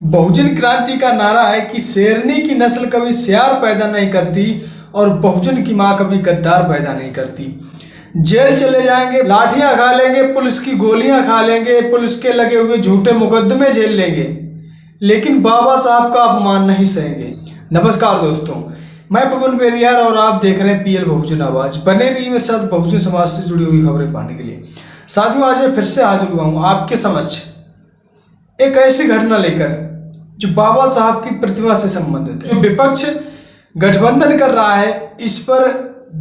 बहुजन क्रांति का नारा है कि शेरनी की नस्ल कभी सियार पैदा नहीं करती और बहुजन की माँ कभी गद्दार पैदा नहीं करती। जेल चले जाएंगे, लाठियां खा लेंगे, पुलिस की गोलियां खा लेंगे, पुलिस के लगे हुए झूठे मुकदमे झेल लेंगे, लेकिन बाबा साहब का अपमान नहीं सहेंगे। नमस्कार दोस्तों, मैं पवन पेरियार और आप देख रहे हैं पीएल बहुजन आवाज। बने रहिए मेरे साथ बहुजन समाज से जुड़ी हुई खबरें पाने के लिए। साथियों, आज मैं फिर से हाजिर हुआ हूँ आपके समक्ष एक ऐसी घटना लेकर जो बाबा साहब की प्रतिमा से संबंधित है। जो विपक्ष गठबंधन कर रहा है, इस पर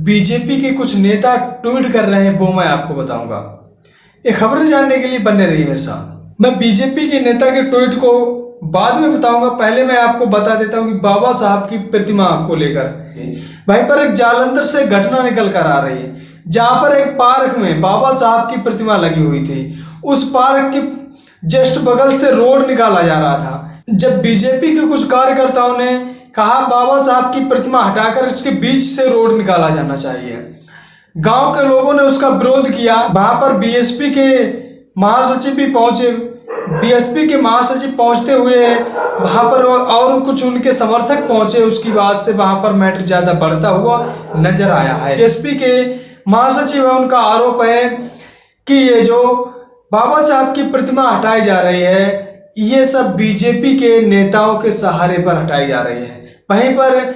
बीजेपी के कुछ नेता ट्वीट कर रहे हैं, वो मैं आपको बताऊंगा। ये खबरें जानने के लिए बने रहिए मेरे साथ। मैं बीजेपी के नेता के ट्वीट को बाद में बताऊंगा, पहले मैं आपको बता देता हूं कि बाबा साहब की प्रतिमा को लेकर वहीं पर एक जालंधर से घटना निकल कर आ रही है, जहां पर एक पार्क में बाबा साहब की प्रतिमा लगी हुई थी। उस पार्क के जस्ट बगल से रोड निकाला जा रहा था। जब बीजेपी के कुछ कार्यकर्ताओं ने कहा बाबा साहब की प्रतिमा हटाकर इसके बीच से रोड निकाला जाना चाहिए, गांव के लोगों ने उसका विरोध किया। वहां पर बीएसपी के महासचिव भी पहुंचे। बीएसपी के महासचिव पहुंचते हुए वहां पर और कुछ उनके समर्थक पहुंचे। उसकी बाद से वहां पर मैटर ज्यादा बढ़ता हुआ नजर आया है। बीएसपी के महासचिव है, उनका आरोप है कि ये जो बाबा साहब की प्रतिमा हटाई जा रही है, ये सब बीजेपी के नेताओं के सहारे पर हटाई जा रही है। वहीं पर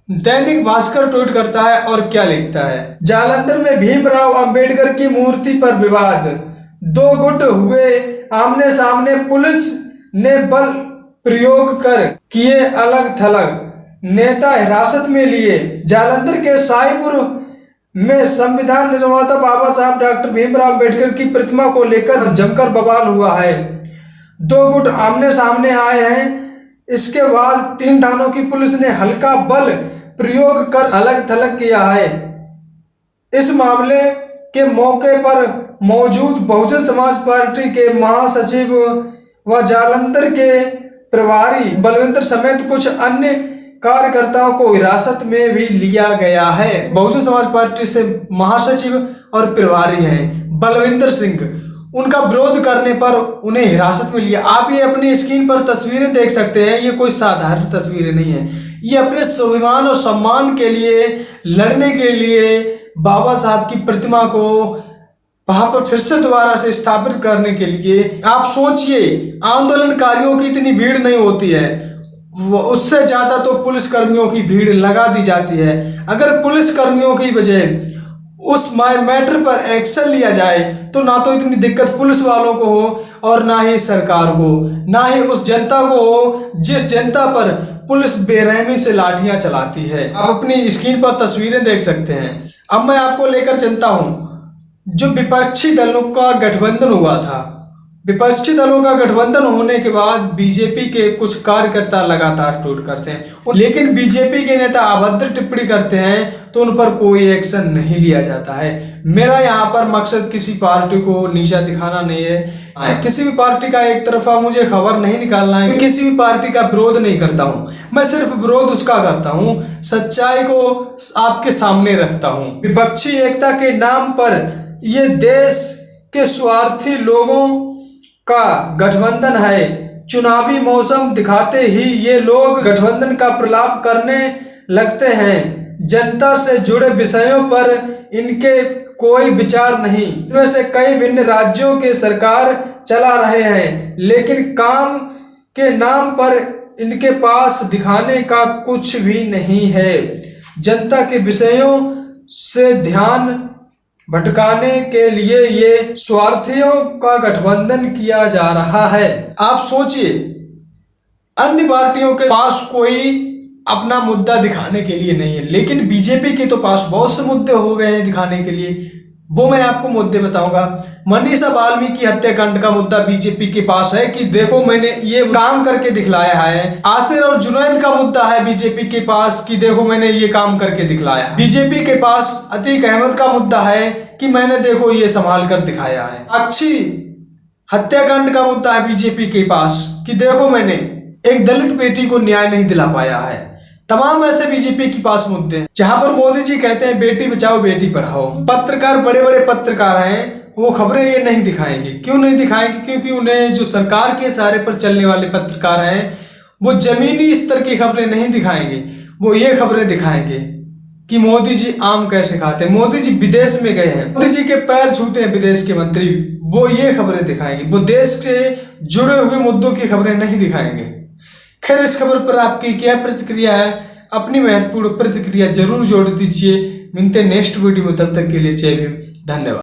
दैनिक भास्कर ट्वीट करता है और क्या लिखता है, जालंधर में भीमराव अंबेडकर की मूर्ति पर विवाद, दो गुट हुए आमने सामने, पुलिस ने बल प्रयोग कर किए अलग थलग, नेता हिरासत में लिए। जालंधर के साईपुर में संविधान निर्माता बाबा साहब डॉक्टर भीमराव अंबेडकर की प्रतिमा को लेकर जमकर बवाल हुआ है। दो गुट आमने सामने आए हैं। इसके बाद 3 थानों की पुलिस ने हल्का बल प्रयोग कर अलग थलग किया है। इस मामले के मौके पर मौजूद बहुजन समाज पार्टी के महासचिव व जालंधर के प्रभारी बलविंदर समेत कुछ अन्य कार्यकर्ताओं को हिरासत में भी लिया गया है। बहुजन समाज पार्टी से महासचिव और प्रभारी हैं बलविंदर सिंह, उनका विरोध करने पर उन्हें हिरासत में लिया। आप ये अपनी स्क्रीन पर तस्वीरें देख सकते हैं। ये कोई साधारण तस्वीरें नहीं है, ये अपने स्वाभिमान और सम्मान के लिए लड़ने के लिए बाबा साहब की प्रतिमा को वहां पर फिर से दोबारा से स्थापित करने के लिए। आप सोचिए, आंदोलनकारियों की इतनी भीड़ नहीं होती है, उससे ज्यादा तो पुलिस कर्मियों की भीड़ लगा दी जाती है। अगर पुलिस कर्मियों की वजह उस मैटर पर एक्शन लिया जाए तो ना तो इतनी दिक्कत पुलिस वालों को हो और ना ही सरकार को, ना ही उस जनता को हो जिस जनता पर पुलिस बेरहमी से लाठियां चलाती है। आप अपनी स्क्रीन पर तस्वीरें देख सकते हैं। अब मैं आपको लेकर चलता हूं, जो विपक्षी दलों का गठबंधन हुआ था। विपक्षी दलों का गठबंधन होने के बाद बीजेपी के कुछ कार्यकर्ता लगातार ट्वीट करते हैं, लेकिन बीजेपी के नेता अभद्र टिप्पणी करते हैं तो उन पर कोई एक्शन नहीं लिया जाता है। मेरा यहाँ पर मकसद किसी पार्टी को नीचा दिखाना नहीं है, किसी भी पार्टी का एक तरफा मुझे खबर नहीं निकालना है, किसी भी पार्टी का विरोध नहीं करता हूँ। मैं सिर्फ विरोध उसका करता हूँ, सच्चाई को आपके सामने रखता हूँ। विपक्षी एकता के नाम पर ये देश के स्वार्थी लोगों का गठबंधन है। चुनावी मौसम दिखाते ही ये लोग गठबंधन का प्रलाप करने लगते हैं। जनता से जुड़े विषयों पर इनके कोई विचार नहीं। इनमें से कई भिन्न राज्यों के सरकार चला रहे हैं, लेकिन काम के नाम पर इनके पास दिखाने का कुछ भी नहीं है। जनता के विषयों से ध्यान भटकाने के लिए ये स्वार्थियों का गठबंधन किया जा रहा है। आप सोचिए, अन्य पार्टियों के पास कोई अपना मुद्दा दिखाने के लिए नहीं है, लेकिन बीजेपी के तो पास बहुत से मुद्दे हो गए हैं दिखाने के लिए। वो मैं आपको मुद्दे बताऊंगा। मनीषा वाल्मीकि हत्याकांड का मुद्दा बीजेपी के पास है कि देखो मैंने ये काम करके दिखलाया है। आसिर और जुनैद का मुद्दा है बीजेपी के पास कि देखो मैंने ये काम करके दिखलाया। बीजेपी के पास अतीक अहमद का मुद्दा है कि मैंने देखो ये संभाल कर दिखाया है। साक्षी हत्याकांड का मुद्दा है बीजेपी के पास कि देखो मैंने एक दलित बेटी को न्याय नहीं दिला पाया है। तमाम ऐसे बीजेपी के पास मुद्दे हैं जहां पर मोदी जी कहते हैं बेटी बचाओ बेटी पढ़ाओ। पत्रकार, बड़े बड़े पत्रकार हैं, वो खबरें ये नहीं दिखाएंगे। क्यों नहीं दिखाएंगे? क्योंकि उन्हें जो सरकार के सहारे पर चलने वाले पत्रकार हैं वो जमीनी स्तर की खबरें नहीं दिखाएंगे। वो ये खबरें दिखाएंगे कि मोदी जी आम कैसे खाते हैं, मोदी जी विदेश में गए हैं, मोदी जी के पैर छूते हैं विदेश के मंत्री, वो ये खबरें दिखाएंगे। वो देश से जुड़े हुए मुद्दों की खबरें नहीं दिखाएंगे। खैर, इस खबर पर आपकी क्या प्रतिक्रिया है? अपनी महत्वपूर्ण प्रतिक्रिया जरूर जोड़ दीजिए। मिलते हैं नेक्स्ट वीडियो में, तब तक के लिए जय भीम, धन्यवाद।